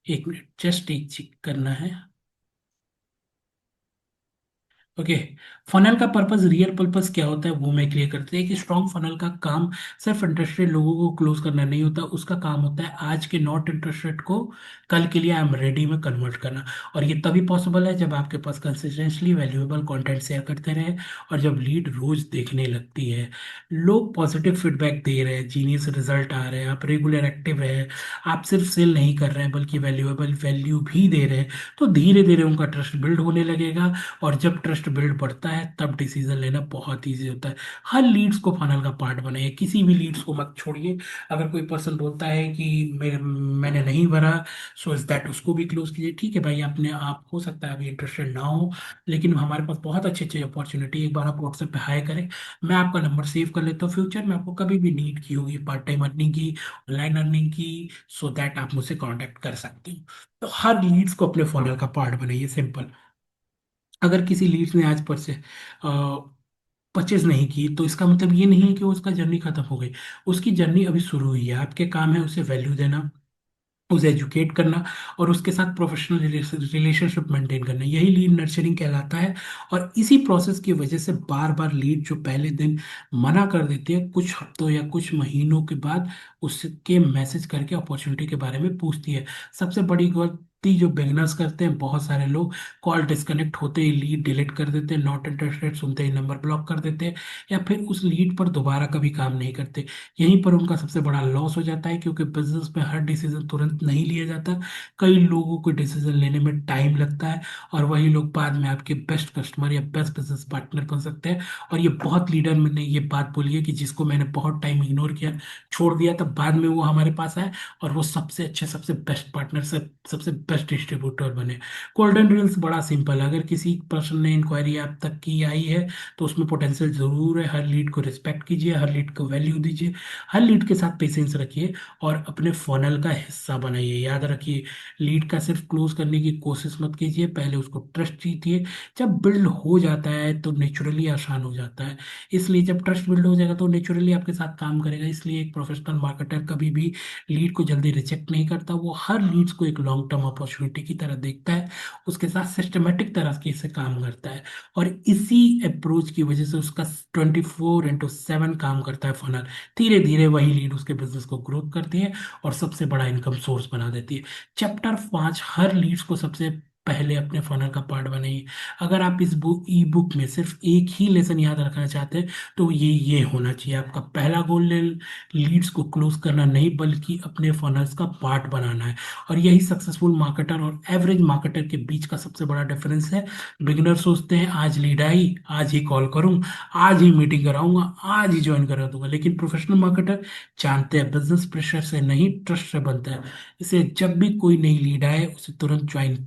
एक मिनट जस्ट एक चेक करना है। ओके, फनल का पर्पस, रियल पर्पस क्या होता है वो मैं क्लियर करते हैं कि स्ट्रॉन्ग फनल का काम सिर्फ इंटरेस्टेड लोगों को क्लोज करना नहीं होता। उसका काम होता है आज के नॉट इंटरेस्टेड को कल के लिए आई एम रेडी में कन्वर्ट करना। और ये तभी पॉसिबल है जब आपके पास कंसिस्टेंटली वैल्यूएबल कंटेंट शेयर करते रहे और जब लीड रोज देखने लगती है, लोग पॉजिटिव फीडबैक दे रहे हैं, जीनियस रिजल्ट आ रहे हैं, आप रेगुलर एक्टिव रहे, आप सिर्फ सेल नहीं कर रहे हैं बल्कि वैल्यूएबल वैल्यू भी दे रहे हैं, तो धीरे धीरे उनका ट्रस्ट बिल्ड होने लगेगा। और जब ट्रस्ट बिल्ड बढ़ता है तब डिसीजन लेना बहुत ईजी होता है। हर लीड्स को फनल का पार्ट बनाइए, किसी भी लीड्स को मत छोड़िए। अगर कोई पर्सन बोलता है कि मैंने नहीं भरा, सो इज दैट, उसको भी क्लोज कीजिए। ठीक है भाई, अपने आप हो सकता है अभी इंटरेस्टेड ना हो, लेकिन हमारे पास बहुत अच्छी अच्छी अपॉर्चुनिटी, एक बार आप व्हाट्सएप पे हाई करें, मैं आपका नंबर सेव कर लेता हूँ। फ्यूचर में आपको कभी भी नीड की होगी पार्ट टाइम अर्निंग की, ऑनलाइन अर्निंग की, सो दैट आप मुझसे कांटेक्ट कर सकते हो। तो हर लीड्स को अपने फनल का पार्ट बनाइए, सिंपल। अगर किसी लीड ने आज पर से परचेज नहीं की, तो इसका मतलब ये नहीं है कि वो उसका जर्नी खत्म हो गई। उसकी जर्नी अभी शुरू हुई है। आपके काम है उसे वैल्यू देना, उसे एजुकेट करना और उसके साथ प्रोफेशनल रिलेशनशिप मेंटेन करना, यही लीड नर्चरिंग कहलाता है। और इसी प्रोसेस की वजह से बार बार लीड जो पहले दिन मना कर देती है, कुछ हफ्तों या कुछ महीनों के बाद उसके मैसेज करके अपॉर्चुनिटी के बारे में पूछती है। सबसे बड़ी गलती जो बिगनर्स करते हैं, बहुत सारे लोग कॉल डिस्कनेक्ट होते ही लीड डिलीट कर देते हैं, नॉट इंटरेस्टेड सुनते ही नंबर ब्लॉक कर देते हैं, या फिर उस लीड पर दोबारा कभी काम नहीं करते। यहीं पर उनका सबसे बड़ा लॉस हो जाता है, क्योंकि बिजनेस में हर डिसीजन तुरंत नहीं लिया जाता। कई लोगों को डिसीजन लेने में टाइम लगता है और वही लोग बाद में आपके बेस्ट कस्टमर या बेस्ट बिजनेस पार्टनर बन सकते हैं। और ये बहुत लीडर मैंने ये बात बोली है कि जिसको मैंने बहुत टाइम इग्नोर किया, छोड़ दिया, तब बाद में वो हमारे पास आए और वो सबसे अच्छे, सबसे बेस्ट पार्टनर से सबसे ट्रस्ट डिस्ट्रीब्यूटर बने। गोल्डन रूल्स बड़ा सिंपल है, अगर किसी पर्सन ने इंक्वायरी आप तक की आई है तो उसमें पोटेंशियल जरूर है। हर लीड को रिस्पेक्ट कीजिए, हर लीड को वैल्यू दीजिए, हर लीड के साथ पेशेंस रखिए और अपने फनल का हिस्सा बनाइए। याद रखिए, लीड का सिर्फ क्लोज करने की कोशिश मत कीजिए, पहले उसको ट्रस्ट जीतिए। जब बिल्ड हो जाता है तो नेचुरली आसान हो जाता है। इसलिए जब ट्रस्ट बिल्ड हो जाएगा तो नेचुरली आपके साथ काम करेगा। इसलिए एक प्रोफेशनल मार्केटर कभी भी लीड को जल्दी रिजेक्ट नहीं करता, वो हर लीड्स को एक लॉन्ग टर्म अपॉर्चुनिटी की तरह देखता है, उसके साथ सिस्टमेटिक तरीके से काम करता है। और इसी अप्रोच की वजह से उसका 24/7 काम करता है फनल। धीरे धीरे वही लीड उसके बिजनेस को ग्रोथ करती है और सबसे बड़ा इनकम सोर्स बना देती है। चैप्टर 5, हर लीड्स को सबसे पहले अपने फनल का पार्ट बनाइए। अगर आप इस बुक ई बुक में सिर्फ एक ही लेसन याद रखना चाहते हैं तो ये होना चाहिए आपका पहला गोल। लीड्स को क्लोज करना नहीं, बल्कि अपने फनल्स का पार्ट बनाना है। और यही सक्सेसफुल मार्केटर और एवरेज मार्केटर के बीच का सबसे बड़ा डिफरेंस है। बिगिनर सोचते हैं आज लीड आई, आज ही कॉल करूं, आज ही मीटिंग कराऊंगा, आज ही ज्वाइन करा दूंगा। लेकिन प्रोफेशनल मार्केटर जानते हैं बिजनेस प्रेशर से नहीं, ट्रस्ट से बनता है। इसे जब भी कोई नई लीड आए उसे तुरंत ज्वाइन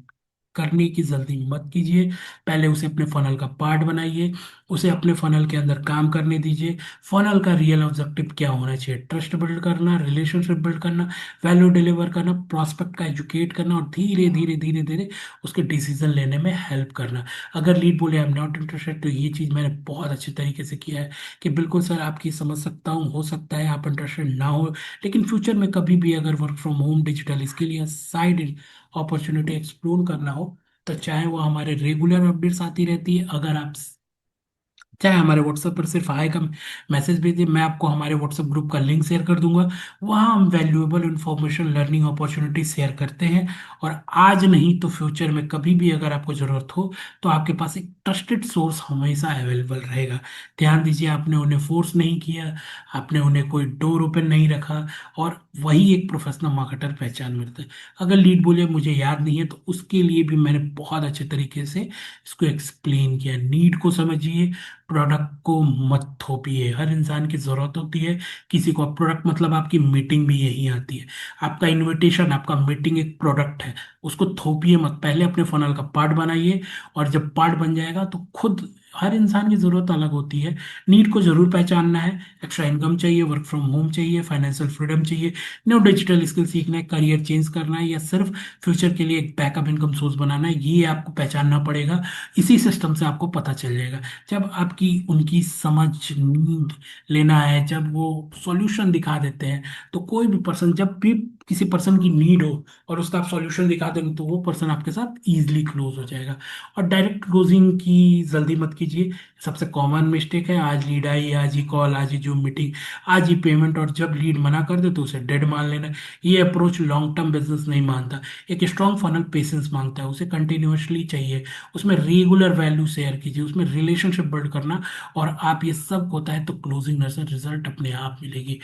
करने की जल्दी मत कीजिए। पहले उसे अपने फनल का पार्ट बनाइए, उसे अपने फनल के अंदर काम करने दीजिए। फनल का रियल ऑब्जेक्टिव क्या होना चाहिए? ट्रस्ट बिल्ड करना, रिलेशनशिप बिल्ड करना, वैल्यू डिलीवर करना, प्रॉस्पेक्ट का एजुकेट करना और धीरे धीरे धीरे धीरे उसके डिसीजन लेने में हेल्प करना। अगर लीड बोले आई एम नॉट इंटरेस्टेड, तो ये चीज़ मैंने बहुत अच्छे तरीके से किया है कि बिल्कुल सर आपकी समझ सकता हूँ, हो सकता है आप इंटरेस्टेड ना हो, लेकिन फ्यूचर में कभी भी अगर work from home, digital skill या साइड अपॉर्चुनिटी एक्सप्लोर करना हो तो चाहे वो हमारे रेगुलर अपडेट्स आती रहती है, अगर आप चाहे हमारे व्हाट्सएप पर सिर्फ हाय का मैसेज भेजिए, मैं आपको हमारे व्हाट्सएप ग्रुप का लिंक शेयर कर दूंगा। वहाँ हम valuable information, learning opportunity share करते हैं। और आज नहीं तो फ्यूचर में कभी भी अगर आपको ज़रूरत हो तो आपके पास एक ट्रस्टेड सोर्स हमेशा अवेलेबल रहेगा। ध्यान दीजिए, आपने उन्हें फोर्स नहीं किया, आपने उन्हें कोई डोर ओपन नहीं रखा, और वही एक प्रोफेशनल मार्केटर पहचान मिलता है। अगर लीड बोले मुझे याद नहीं है तो उसके लिए भी मैंने बहुत अच्छे तरीके से इसको एक्सप्लेन किया। नीड को समझिए, प्रोडक्ट को मत थोपिए। हर इंसान की जरूरत होती है किसी को। प्रोडक्ट मतलब आपकी मीटिंग भी यही आती है। आपका इनविटेशन, आपका मीटिंग एक प्रोडक्ट है, उसको थोपिए मत। पहले अपने फनल का पार्ट बनाइए, और जब पार्ट बन जाएगा तो खुद, हर इंसान की जरूरत अलग होती है। नीड को जरूर पहचानना है। एक्स्ट्रा इनकम चाहिए, वर्क फ्रॉम होम चाहिए, फाइनेंशियल फ्रीडम चाहिए, न्यू डिजिटल स्किल सीखना है, करियर चेंज करना है, या सिर्फ फ्यूचर के लिए एक बैकअप इनकम सोर्स बनाना है, ये आपको पहचानना पड़ेगा। इसी सिस्टम से आपको पता चल जाएगा। जब आपकी उनकी समझ, नीड लेना है, जब वो सॉल्यूशन दिखा देते हैं, तो कोई भी पर्सन, जब भी किसी पर्सन की नीड हो और उसका आप सॉल्यूशन दिखा देंगे तो वो पर्सन आपके साथ इजीली क्लोज हो जाएगा। और डायरेक्ट क्लोजिंग की जल्दी मत कीजिए। सबसे कॉमन मिस्टेक है, आज लीड आई, आज ही कॉल, आज ही जूम मीटिंग, आज ही पेमेंट, और जब लीड मना कर दे तो उसे डेड मान लेना। ये अप्रोच लॉन्ग टर्म बिजनेस नहीं मानता। एक स्ट्रॉन्ग फनल पेशेंस मांगता है, उसे कंटिन्यूअसली चाहिए, उसमें रेगुलर वैल्यू शेयर कीजिए, उसमें रिलेशनशिप बिल्ड करना, और आप ये सब होता है तो क्लोजिंग रिजल्ट अपने आप मिलेगी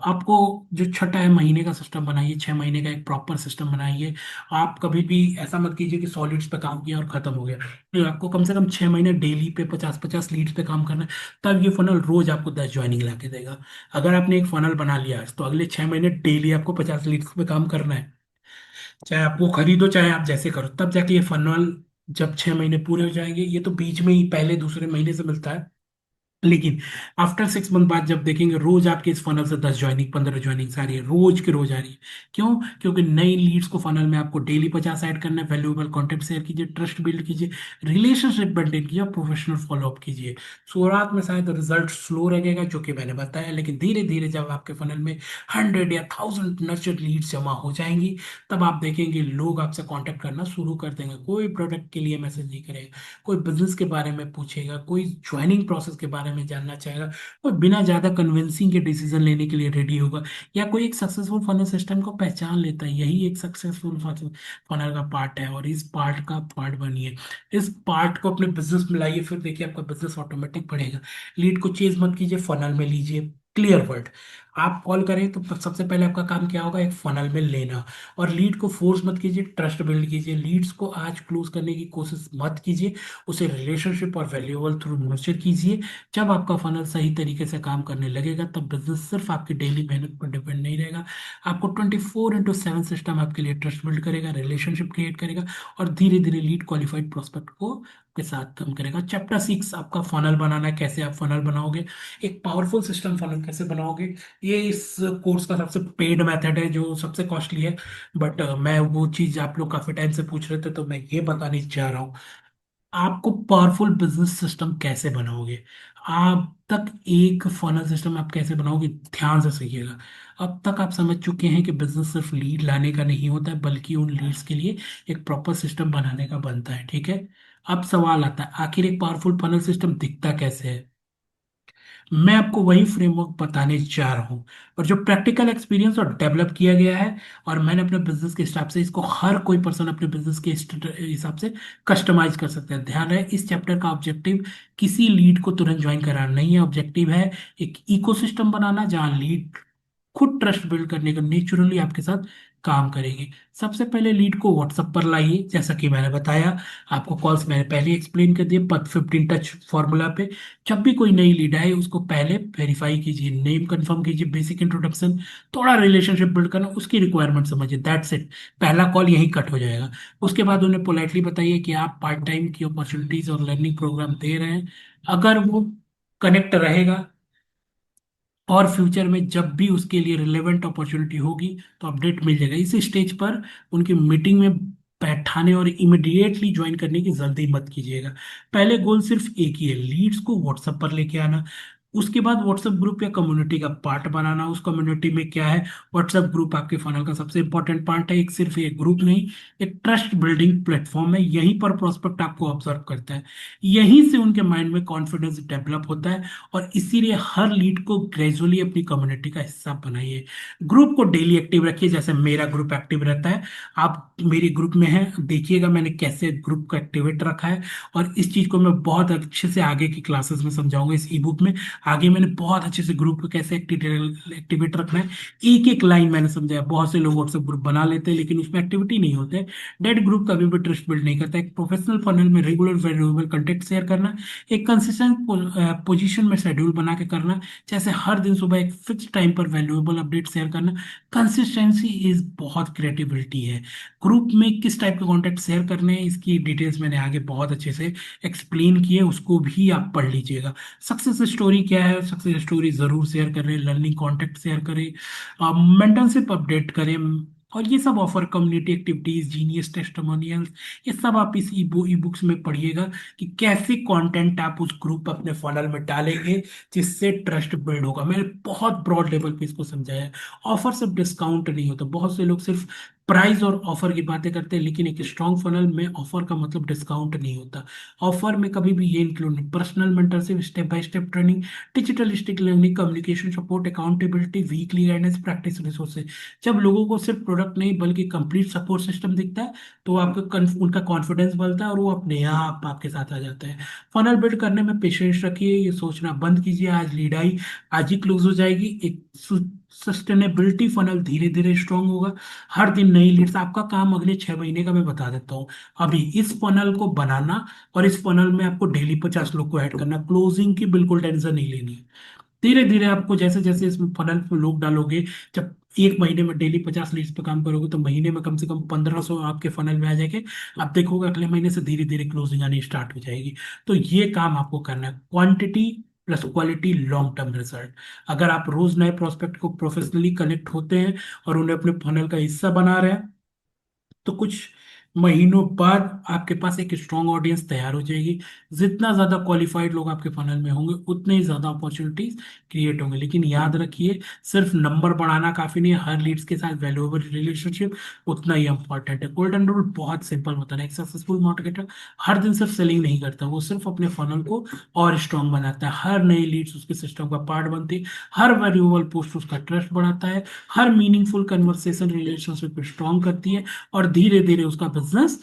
आपको। जो छठा है, महीने का सिस्टम बनाइए, 6 महीने का एक प्रॉपर सिस्टम बनाइए। आप कभी भी ऐसा मत कीजिए कि 100 लीड्स पे काम किया और खत्म हो गया। नहीं, आपको कम से कम 6 महीने डेली पे 50-50 लीड्स पे काम करना है। तब ये फनल रोज आपको 10 ज्वाइनिंग ला के देगा। अगर आपने एक फनल बना लिया तो अगले 6 महीने डेली आपको 50 लीड्स पे काम करना है, चाहे आप वो खरीदो चाहे आप जैसे करो, तब जाके ये फनल, जब 6 महीने पूरे हो जाएंगे, ये तो बीच में ही पहले दूसरे महीने से मिलता है, लेकिन आफ्टर 6 मंथ बाद जब देखेंगे रोज आपके इस फनल से 10 ज्वाइनिंग, 15 ज्वाइनिंग आ रही है, रोज की रोज आ रही है। क्यों? क्योंकि नई लीड्स को फनल में आपको डेली 50 ऐड करना है। वैल्यूएबल कंटेंट शेयर कीजिए, ट्रस्ट बिल्ड कीजिए, रिलेशनशिप मेंटेन कीजिए, प्रोफेशनल फॉलोअप कीजिए। शुरुआत में शायद रिजल्ट स्लो लगेगा, जो कि मैंने बताया, लेकिन धीरे धीरे जब आपके फनल में 100 या 1000 नर्चर लीड्स जमा हो जाएंगी, तब आप देखेंगे लोग आपसे कांटेक्ट करना शुरू कर देंगे। कोई प्रोडक्ट के लिए मैसेज नहीं करेगा, कोई बिजनेस के बारे में पूछेगा, कोई ज्वाइनिंग प्रोसेस के बारे में जानना चाहेगा, कोई बिना ज्यादा कन्विंसिंग के डिसीजन लेने के लिए रेडी होगा, या कोई एक सक्सेसफुल फनल सिस्टम को पहचान लेता है। यही एक सक्सेसफुल फनल का पार्ट है, और इस पार्ट का पार्ट बनिए, इस पार्ट को अपने बिजनेस में लाइए, फिर देखिए आपका बिजनेस ऑटोमेटिक बढ़ेगा। लीड को चेज मत कीजिए, फनल में लीजिए। Clear word. आप कॉल करें तो सबसे पहले आपका काम क्या होगा, एक फनल में लेना। और लीड को फोर्स मत कीजिए, ट्रस्ट बिल्ड कीजिए। लीड्स को आज क्लोज करने की कोशिश मत कीजिए, उसे रिलेशनशिप और वैल्यूएबल थ्रू नर्चर कीजिए। जब आपका फनल सही तरीके से काम करने लगेगा तब बिजनेस सिर्फ आपकी डेली मेहनत पर डिपेंड नहीं रहेगा। आपको 24/7 सिस्टम आपके लिए ट्रस्ट बिल्ड करेगा, रिलेशनशिप क्रिएट करेगा, और धीरे धीरे लीड क्वालिफाइड प्रोस्पेक्ट को के साथ कम करेगा। चैप्टर 6 आपका फनल बनाना है, कैसे आप फनल बनाओगे, एक पावरफुल सिस्टम फनल कैसे बनाओगे। ये इस कोर्स का सबसे पेड मेथड है जो सबसे कॉस्टली है। बट मैं वो चीज आप लोग काफी टाइम से पूछ रहे थे तो मैं ये बताने चाह रहा हूँ। आपको पावरफुल बिजनेस सिस्टम कैसे बनाओगे, आप तक एक फनल सिस्टम आप कैसे बनाओगे, ध्यान से सीखिएगा। अब तक आप समझ चुके हैं कि बिजनेस सिर्फ लीड लाने का नहीं होता है, बल्कि उन लीड्स के लिए एक प्रॉपर सिस्टम बनाने का बनता है, ठीक है। अब सवाल आता है, आखिर एक पावरफुल फनल सिस्टम दिखता कैसे है। मैं आपको वही फ्रेमवर्क बताने जा रहा हूँ, और जो प्रैक्टिकल एक्सपीरियंस और डेवलप किया गया है, और मैंने अपने बिजनेस के हिसाब से इसको हर कोई पर्सन अपने बिजनेस के हिसाब से कस्टमाइज कर सकता है। ध्यान रहे, इस चैप्टर का ऑब्जेक्टिव किसी लीड को तुरंत ज्वाइन कराना नहीं है, ऑब्जेक्टिव है एक इकोसिस्टम बनाना जहां लीड खुद ट्रस्ट बिल्ड करने का नेचुरली आपके साथ काम करेंगे। सबसे पहले लीड को व्हाट्सएप पर लाइए, जैसा कि मैंने बताया। आपको कॉल्स मैंने पहले एक्सप्लेन कर दिए, पद 15 टच फॉर्मूला पे। जब भी कोई नई लीड आए उसको पहले वेरीफाई कीजिए, नेम कंफर्म कीजिए, बेसिक इंट्रोडक्शन, थोड़ा रिलेशनशिप बिल्ड करना, उसकी रिक्वायरमेंट समझिए, दैट्स इट। पहला कॉल यहीं कट हो जाएगा। उसके बाद उन्हें पोलाइटली बताइए कि आप पार्ट टाइम की अपॉर्चुनिटीज और लर्निंग प्रोग्राम दे रहे हैं। अगर वो कनेक्ट रहेगा और फ्यूचर में जब भी उसके लिए रिलेवेंट अपॉर्चुनिटी होगी तो अपडेट मिल जाएगा। इस स्टेज पर उनकी मीटिंग में बैठाने और इमिडिएटली ज्वाइन करने की जल्दी मत कीजिएगा। पहले गोल सिर्फ एक ही है, लीड्स को व्हाट्सएप पर लेके आना। उसके बाद व्हाट्सएप ग्रुप या कम्युनिटी का पार्ट बनाना। उस कम्युनिटी में क्या है, व्हाट्सएप ग्रुप आपके फनल का सबसे इंपॉर्टेंट पार्ट है। एक सिर्फ एक ग्रुप नहीं, एक ट्रस्ट बिल्डिंग प्लेटफॉर्म है। यहीं पर प्रोस्पेक्ट आपको ऑब्जर्व करता है, यहीं से उनके माइंड में कॉन्फिडेंस डेवलप होता है। और इसीलिए हर लीड को ग्रेजुअली अपनी कम्युनिटी का हिस्सा बनाइए। ग्रुप को डेली एक्टिव रखिए, जैसे मेरा ग्रुप एक्टिव रहता है। आप मेरे ग्रुप में हैं, देखिएगा मैंने कैसे ग्रुप को एक्टिवेट रखा है। और इस चीज को मैं बहुत अच्छे से आगे की क्लासेस में समझाऊंगा, इस ई बुक में। आगे मैंने बहुत अच्छे से ग्रुप को कैसे एक्टिवेट रखना है, एक एक लाइन मैंने समझाया। बहुत से लोग व्हाट्सएप ग्रुप बना लेते हैं लेकिन उसमें एक्टिविटी नहीं होते। डेड ग्रुप कभी भी ट्रस्ट बिल्ड नहीं करता। एक प्रोफेशनल फनल में रेगुलर वैल्यूएबल कंटेंट शेयर करना, एक कंसिस्टेंट पोजीशन में शेड्यूल बना के करना, जैसे हर दिन सुबह एक फिक्स टाइम पर वैल्यूएबल अपडेट शेयर करना। कंसिस्टेंसी इज बहुत क्रिएटिविटी है। ग्रुप में किस टाइप के कॉन्टेक्ट शेयर करने हैं इसकी डिटेल्स मैंने आगे बहुत अच्छे से एक्सप्लेन किए, उसको भी आप पढ़ लीजिएगा। सक्सेस स्टोरी क्या है, सक्सेस स्टोरी जरूर शेयर करें, लर्निंग कॉन्टेक्ट शेयर करें, मेंटरशिप अपडेट करें। और ये सब offer, community activities, genius testimonials, ये सब आप इस ई बुक्स में पढ़िएगा कि कैसे कंटेंट आप उस ग्रुप अपने फनल में डालेंगे जिससे ट्रस्ट बिल्ड होगा। मैंने बहुत ब्रॉड लेवल पे इसको समझाया है। ऑफर सिर्फ डिस्काउंट नहीं होता, बहुत से लोग सिर्फ प्राइस और ऑफर की बातें करते हैं, लेकिन एक स्ट्रॉन्ग फनल में ऑफर का मतलब डिस्काउंट नहीं होता। ऑफर में कभी भी ये इंक्लूड नहीं, personal mentorship, step by step training, digital stick learning, communication support, accountability, weekly guidance, practice resources. जब लोगों को सिर्फ प्रोडक्ट नहीं बल्कि कंप्लीट सपोर्ट सिस्टम दिखता है तो आपका उनका कॉन्फिडेंस बढ़ता है और वो अपने आप आपके साथ आ जाते हैं। फनल बिल्ड करने में पेशेंस रखिए, ये सोचना बंद कीजिए आज लीड आई आज ही क्लोज हो जाएगी। एक सस्टेनेबिलिटी फनल धीरे धीरे स्ट्रांग होगा। हर दिन नई लीड्स, आपका काम अगले 6 महीने का मैं बता देता हूँ। अभी इस फनल को बनाना, और इस फनल में आपको डेली 50 लोग को ऐड करना, क्लोजिंग की बिल्कुल टेंशन नहीं लेनी है। धीरे धीरे आपको जैसे जैसे इसमें फनल में लोग डालोगे, जब एक महीने में डेली 50 लीड्स पे काम करोगे तो महीने में कम से कम 1500 आपके फनल में आ जाएंगे। आप देखोगे अगले महीने से धीरे धीरे क्लोजिंग आनी स्टार्ट हो जाएगी। तो ये काम आपको करना है, quantity plus quality, long term result. अगर आप रोज नए प्रोस्पेक्ट को प्रोफेशनली कनेक्ट होते हैं और उन्हें अपने फनल का हिस्सा बना रहे हैं तो कुछ महीनों बाद आपके पास एक स्ट्रॉन्ग ऑडियंस तैयार हो जाएगी। जितना ज्यादा क्वालिफाइड लोग आपके फनल में होंगे उतने ही ज्यादा अपॉर्चुनिटीज क्रिएट होंगे। लेकिन याद रखिए, सिर्फ नंबर बढ़ाना काफी नहीं है, हर लीड्स के साथ वैल्यूएबल रिलेशनशिप उतना ही इंपॉर्टेंट है। गोल्डन रूल बहुत सिंपल होता है, एक सक्सेसफुल मार्केटर हर दिन सिर्फ सेलिंग नहीं करता, वो सिर्फ अपने फनल को और स्ट्रॉन्ग बनाता है। हर नई लीड्स उसके सिस्टम का पार्ट बनती है, हर वैल्यूएबल पोस्ट उसका ट्रस्ट बढ़ाता है, हर मीनिंगफुल कन्वर्सेशन रिलेशनशिप को स्ट्रॉन्ग करती है, और धीरे धीरे उसका बिजनेस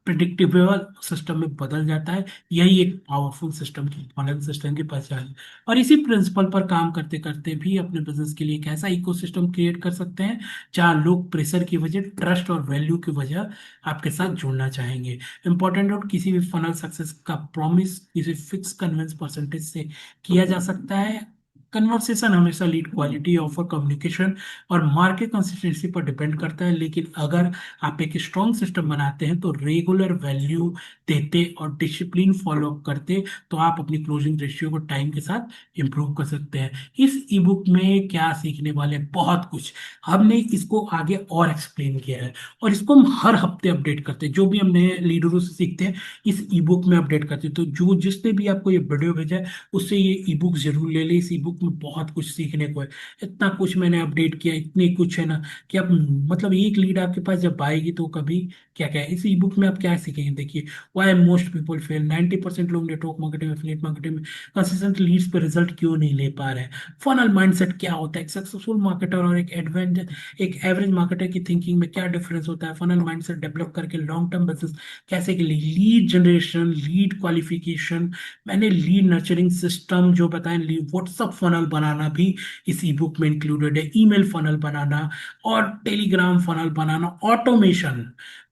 प्रिडिक्टेबल सिस्टम में बदल जाता है। यही एक पावरफुल सिस्टम की फनल सिस्टम की पहचान है। और इसी प्रिंसिपल पर काम करते करते भी अपने बिजनेस के लिए एक ऐसा इकोसिस्टम क्रिएट कर सकते हैं जहां लोग प्रेशर की वजह, ट्रस्ट और वैल्यू की वजह आपके साथ जुड़ना चाहेंगे। इंपॉर्टेंट नोट, किसी भी फनल सक्सेस का प्रॉमिस किसी फिक्स कन्वेंस परसेंटेज से किया जा सकता है। कन्वर्सेशन हमेशा लीड क्वालिटी, ऑफर, कम्युनिकेशन और मार्केट कंसिस्टेंसी पर डिपेंड करता है। लेकिन अगर आप एक स्ट्रॉन्ग सिस्टम बनाते हैं तो रेगुलर वैल्यू देते और डिसिप्लिन फॉलो अप करते, तो आप अपनी क्लोजिंग रेशियो को टाइम के साथ इंप्रूव कर सकते हैं। इस ईबुक में क्या सीखने वाले हैं? बहुत कुछ। हमने इसको आगे और एक्सप्लेन किया है और इसको हम हर हफ्ते अपडेट करते हैं। जो भी हम नए लीडरों से सीखते हैं इस ईबुक में अपडेट करते हैं। तो जो जिसने भी आपको ये वीडियो भेजा है उससे ये ईबुक जरूर ले ले। इस ईबुक में बहुत कुछ सीखने को है। इतना कुछ मैंने अपडेट किया, इतने कुछ है ना कि आप मतलब एक लीड आपके पास जब आएगी तो कभी क्या क्या है इस ई बुक में आप क्या सीखेंगे। देखिए, व्हाई मोस्ट पीपल फेल, 90% लोग नेटवर्क मार्केटिंग, एफिलिएट मार्केटिंग में कंसिस्टेंट लीड्स पे रिजल्ट क्यों नहीं ले पा रहे हैं। फनल माइंडसेट क्या होता है, एक सक्सेसफुल मार्केटर और एक एवरेज मार्केटर की थिंकिंग में क्या डिफरेंस होता है। फनल माइंडसेट डेवलप करके लॉन्ग टर्म बिजनेस कैसे के लिए, लीड जनरेशन, लीड क्वालिफिकेशन, मैंने लीड नर्चरिंग सिस्टम जो बताएं, व्हाट्सअप फनल बनाना भी इस ई बुक में इंक्लूडेड है, ईमेल फनल बनाना और टेलीग्राम फनल बनाना, ऑटोमेशन।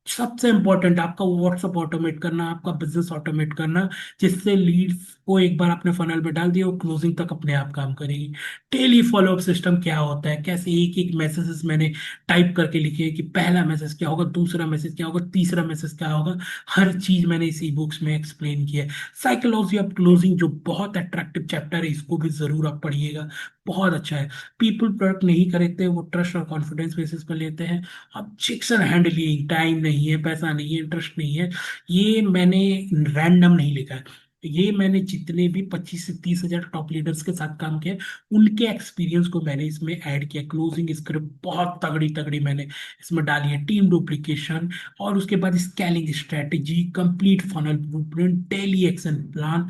सबसे इंपॉर्टेंट आपका व्हाट्सअप ऑटोमेट करना, आपका बिजनेस ऑटोमेट करना, जिससे लीड्स को एक बार आपने फनल में डाल दिया वो क्लोजिंग तक अपने आप काम करेगी। डेली फॉलोअप सिस्टम क्या होता है, कैसे एक एक मैसेजेस मैंने टाइप करके लिखे हैं कि पहला मैसेज क्या होगा, दूसरा मैसेज क्या होगा, तीसरा मैसेज क्या होगा। हर चीज मैंने इस ई बुक्स में एक्सप्लेन किया है। साइकोलॉजी ऑफ क्लोजिंग जो बहुत अट्रैक्टिव चैप्टर है, इसको भी जरूर आप पढ़िएगा, बहुत अच्छा है। पीपल प्रोडक्ट नहीं खरीदते, वो ट्रस्ट और कॉन्फिडेंस बेसिस पर लेते हैं। ऑब्जेक्शन हैंडलिंग, टाइम नहीं है, पैसा नहीं है, इंटरेस्ट नहीं है, ये मैंने रैंडम नहीं लिखा है। ये मैंने जितने भी 25 से 30 हजार टॉप लीडर्स के साथ काम किया उनके एक्सपीरियंस को मैंने इसमें ऐड किया। क्लोजिंग स्क्रिप्ट बहुत तगड़ी तगड़ी मैंने इसमें डाली है, टीम डुप्लीकेशन, और उसके बाद scaling strategy, complete funnel blueprint, daily action plan,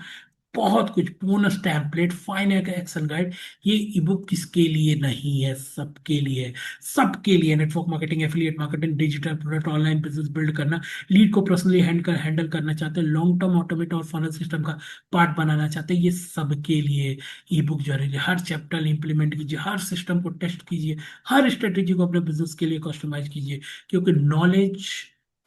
बहुत कुछ, bonus template, final action guide. ये ईबुक किसके लिए नहीं है? सबके लिए है। सबके लिए। Network marketing, affiliate marketing, digital product, online business build करना, लीड को पर्सनली हैंडल करना चाहते हैं, लॉन्ग टर्म ऑटोमेट और फनल सिस्टम का पार्ट बनाना चाहते हैं, ये सबके लिए ईबुक जरूरी है। हर चैप्टर इंप्लीमेंट कीजिए, हर सिस्टम को टेस्ट कीजिए, हर स्ट्रेटेजी को अपने बिजनेस के लिए कस्टमाइज कीजिए, क्योंकि नॉलेज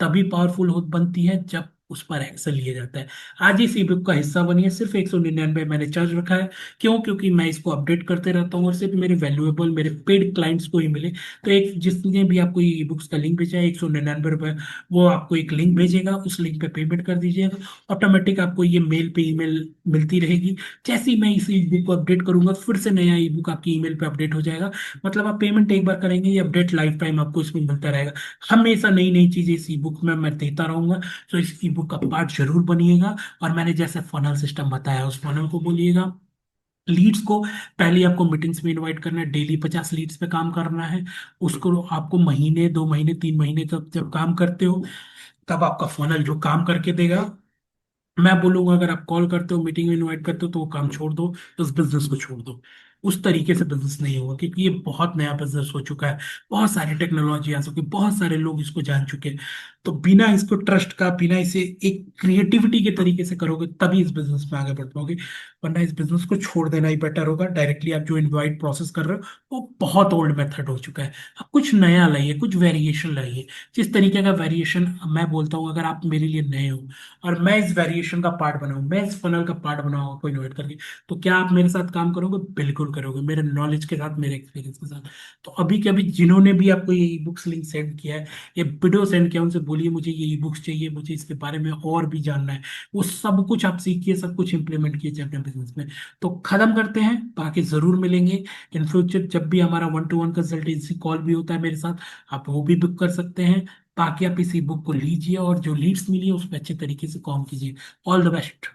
तभी पावरफुल हो बनती है जब उस पर एक्शन लिया जाता है। आज इस ईबुक का हिस्सा बनिए। सिर्फ 199 मैंने चार्ज रखा है। क्यों? क्योंकि मैं इसको अपडेट करते रहता हूँ और सिर्फ मेरे वैल्यूएबल, मेरे पेड क्लाइंट्स को ही मिले। तो एक जिसने भी आपको ये ई बुक्स का लिंक भेजा है, 199 रुपये, वो आपको एक लिंक भेजेगा, उस लिंक पे पेमेंट कर दीजिएगा। ऑटोमेटिक आपको ये मेल पे ईमेल मिलती रहेगी। जैसे ही मैं इस ई बुक को अपडेट करूंगा फिर से नया ई बुक आपकी ईमेल पे अपडेट हो जाएगा। मतलब आप पेमेंट एक बार करेंगे, ये अपडेट लाइफ टाइम आपको इसमें मिलता रहेगा। हमेशा नई नई चीजें इस ई बुक में मैं देता रहूंगा। तो इस ई बुक का पार्ट जरूर बनिएगा। और मैंने जैसे फनल सिस्टम बताया उस फनल को बोलिएगा। लीड्स को पहले आपको मीटिंग्स में इनवाइट करना है, डेली 50 लीड्स पे काम करना है। उसको आपको महीने, 2 महीने, 3 महीने तक जब काम करते हो तब आपका फनल जो काम करके देगा, मैं बोलूंगा अगर आप कॉल करते हो, मीटिंग में इनवाइट करते हो, तो वो काम छोड़ दो, उस बिजनेस को छोड़ दो। उस तरीके से बिजनेस नहीं होगा, क्योंकि ये बहुत नया बिजनेस हो चुका है। बहुत सारी टेक्नोलॉजी आ चुकी है, बहुत सारे लोग इसको जान चुके हैं। तो बिना इसको ट्रस्ट का, बिना इसे एक क्रिएटिविटी के तरीके से करोगे तभी इस बिजनेस में आगे बढ़ पाओगे। वरना इस बिजनेस को छोड़ देना ही बेटर होगा। डायरेक्टली आप जो इनवाइट प्रोसेस कर रहे हो वो बहुत ओल्ड मेथड हो चुका है। आप कुछ नया लाइए, कुछ वेरिएशन लाइए। जिस तरीके का वेरिएशन मैं बोलता हूँ, अगर आप मेरे लिए नए हो और मैं इस वेरिएशन का पार्ट बनाऊं, मैं इस फनल का पार्ट बनाऊंगा कोई इन्वाइट करके, तो क्या आप मेरे साथ काम करोगे? बिल्कुल करोगे, मेरे नॉलेज के साथ, मेरे एक्सपीरियंस के साथ। तो अभी के अभी जिन्होंने भी आपको ये ई बुक्स लिंक सेंड किया है, ये वीडियो सेंड किया, उनसे बोलिए मुझे ये ई बुक्स चाहिए, मुझे इसके बारे में और भी जानना है। वो सब कुछ आप सीखिए, सब कुछ इंप्लीमेंट कीजिए अपने बिजनेस में। तो खत्म करते हैं, बाकी जरूर मिलेंगे इन फ्यूचर। जब भी हमारा 1-to-1 कंसल्टेंसी कॉल भी होता है मेरे साथ, आप वो भी बुक कर सकते हैं। बाकी आप इस ई बुक को लीजिए और जो लीड्स मिली है उस पर अच्छे तरीके से काम कीजिए। All the best.